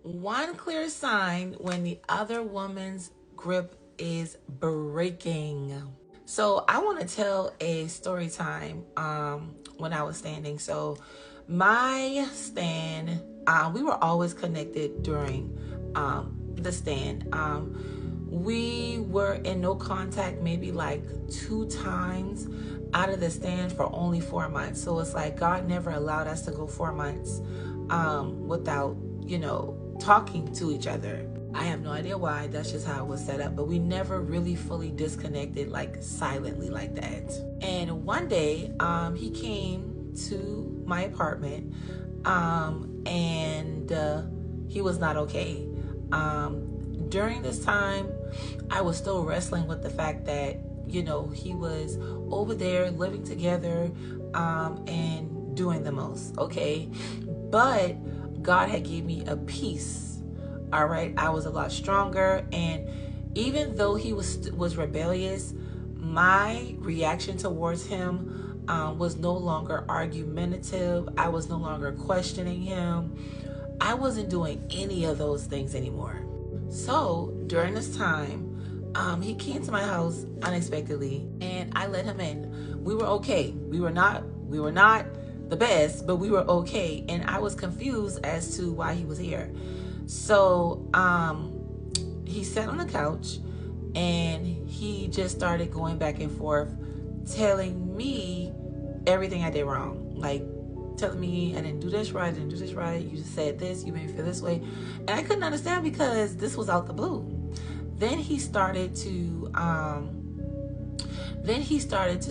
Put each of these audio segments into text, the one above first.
One clear sign when the other woman's grip is breaking. So I want to tell a story time when I was standing. So my stand, we were always connected during the stand. We were in no contact maybe like 2 times out of the stand for only 4 months. So it's like God never allowed us to go 4 months without, talking to each other. I have no idea why. That's just how it was set up. But we never really fully disconnected, like silently like that. And one day, he came to my apartment, and he was not okay. During this time, I was still wrestling with the fact that, he was over there living together, and doing the most, okay? But God had gave me a peace. All right, I was a lot stronger, and even though he was rebellious, my reaction towards him was no longer argumentative. I was no longer questioning him. I wasn't doing any of those things anymore. So during this time, he came to my house unexpectedly, and I let him in. We were okay. We were not the best, but we were okay. And I was confused as to why he was here. So he sat on the couch, and he just started going back and forth, telling me everything I did wrong. Like telling me I didn't do this right, you just said this, you made me feel this way. And I couldn't understand because this was out the blue. Then he started to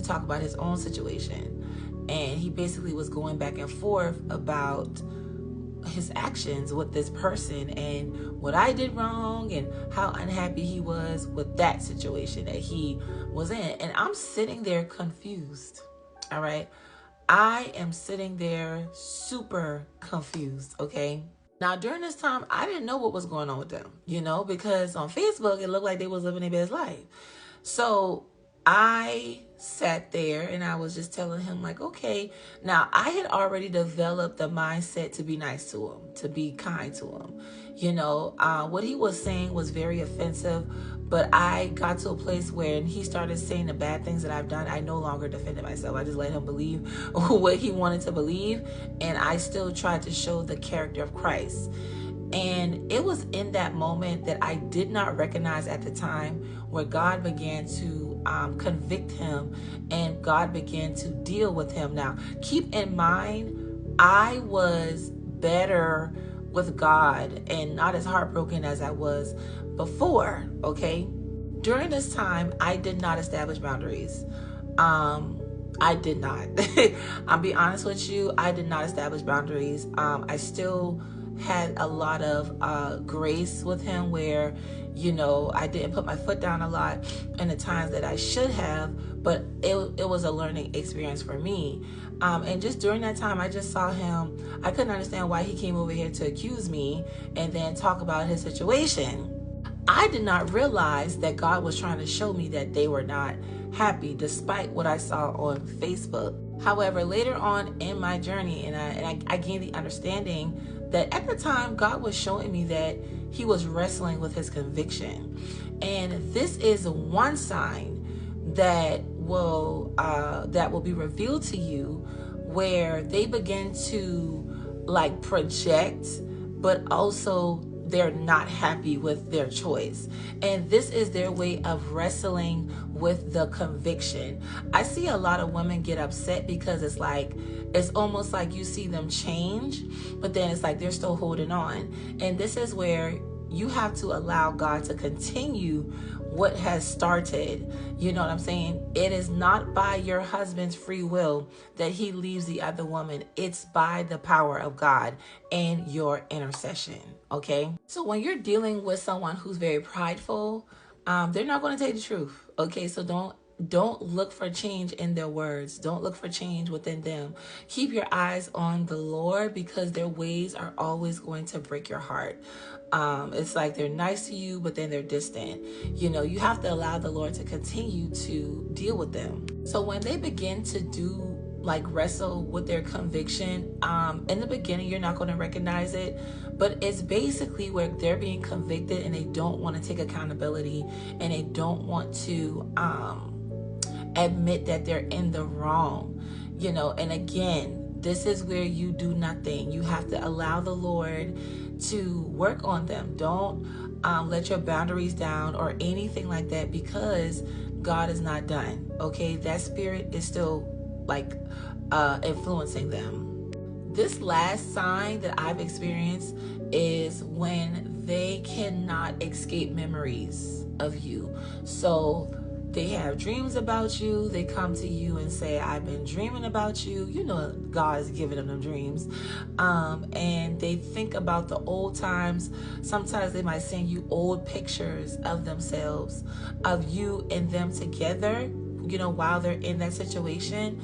talk about his own situation, and he basically was going back and forth about his actions with this person and what I did wrong and how unhappy he was with that situation that he was in. And I'm sitting there confused. All right. I am sitting there super confused. Okay. Now, during this time, I didn't know what was going on with them, because on Facebook, it looked like they was living their best life. So I sat there and I was just telling him, like, okay. Now, I had already developed the mindset to be nice to him, to be kind to him. What he was saying was very offensive, but I got to a place where he started saying the bad things that I've done. I no longer defended myself. I just let him believe what he wanted to believe, and I still tried to show the character of Christ. And it was in that moment that I did not recognize at the time where God began to convict him, and God began to deal with him. Now, keep in mind, I was better with God and not as heartbroken as I was before, okay? During this time, I did not establish boundaries. I did not. I'll be honest with you, I did not establish boundaries. I still had a lot of grace with him where, I didn't put my foot down a lot in the times that I should have, but it was a learning experience for me. And just during that time, I just saw him. I couldn't understand why he came over here to accuse me and then talk about his situation. I did not realize that God was trying to show me that they were not happy despite what I saw on Facebook. However, later on in my journey, and I gained the understanding that at the time, God was showing me that he was wrestling with his conviction. And this is one sign that will be revealed to you, where they begin to like project, but also they're not happy with their choice. And this is their way of wrestling with the conviction. I see a lot of women get upset because it's almost like you see them change, but then it's like they're still holding on. And this is where you have to allow God to continue what has started. You know what I'm saying? It is not by your husband's free will that he leaves the other woman. It's by the power of God and your intercession. Okay? So when you're dealing with someone who's very prideful, they're not going to tell you the truth. Okay? So don't look for change in their words. Don't look for change within them. Keep your eyes on the Lord, because their ways are always going to break your heart. It's like they're nice to you, but then they're distant. You have to allow the Lord to continue to deal with them. So when they begin to do like wrestle with their conviction. In the beginning, you're not going to recognize it, but it's basically where they're being convicted and they don't want to take accountability and they don't want to admit that they're in the wrong, and again, this is where you do nothing. You have to allow the Lord to work on them. Don't let your boundaries down or anything like that, because God is not done. Okay, that spirit is still influencing them. This last sign that I've experienced is when they cannot escape memories of you. So they have dreams about you. They come to you and say, I've been dreaming about you. God is giving them dreams. And they think about the old times. Sometimes they might send you old pictures of themselves, of you and them together, while they're in that situation.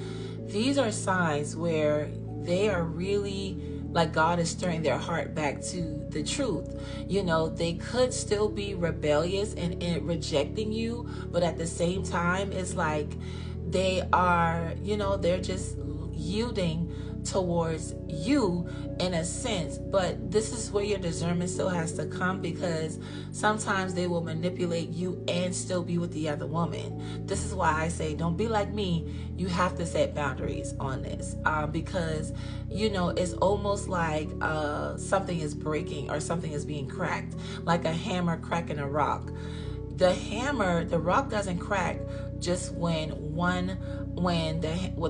These are signs where they are really, like, God is stirring their heart back to the truth. They could still be rebellious and rejecting you, but at the same time, it's like they are, they're just yielding towards you in a sense. But this is where your discernment still has to come, because sometimes they will manipulate you and still be with the other woman. This is why I say, don't be like me. You have to set boundaries on this, because it's almost like something is breaking or something is being cracked, like a hammer cracking a rock. The rock doesn't crack just when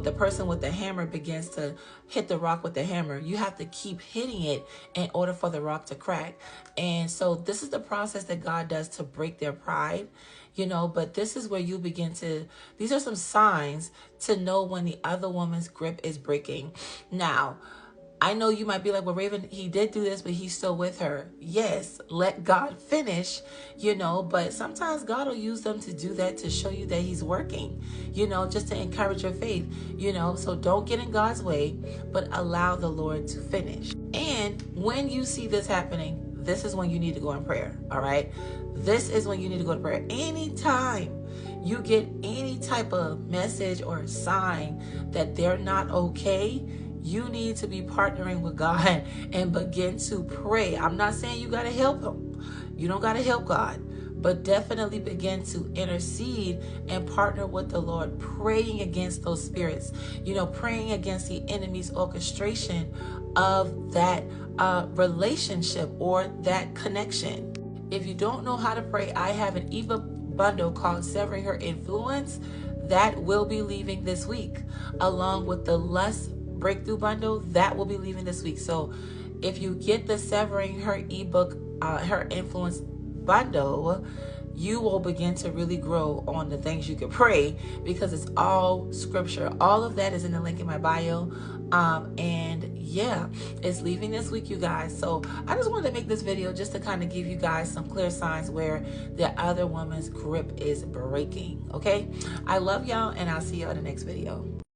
the person with the hammer begins to hit the rock with the hammer. You have to keep hitting it in order for the rock to crack. And so this is the process that God does to break their pride, but this is where you begin to, these are some signs to know when the other woman's grip is breaking. Now, I know you might be like, well, Raven, he did do this, but he's still with her. Yes, let God finish, but sometimes God will use them to do that, to show you that he's working, just to encourage your faith, so don't get in God's way, but allow the Lord to finish. And when you see this happening, this is when you need to go in prayer. All right. This is when you need to go to prayer. Anytime you get any type of message or sign that they're not okay, you need to be partnering with God and begin to pray. I'm not saying you got to help him. You don't got to help God, but definitely begin to intercede and partner with the Lord, praying against those spirits, praying against the enemy's orchestration of that relationship or that connection. If you don't know how to pray, I have an ebook bundle called Severing Her Influence that will be leaving this week, along with the Lust Breakthrough bundle that will be leaving this week. So if you get the Severing Her ebook, Her Influence bundle, you will begin to really grow on the things you can pray, because it's all scripture. All of that is in the link in my bio. And yeah, it's leaving this week, you guys. So I just wanted to make this video just to kind of give you guys some clear signs where the other woman's grip is breaking. Okay, I love y'all, and I'll see you in the next video.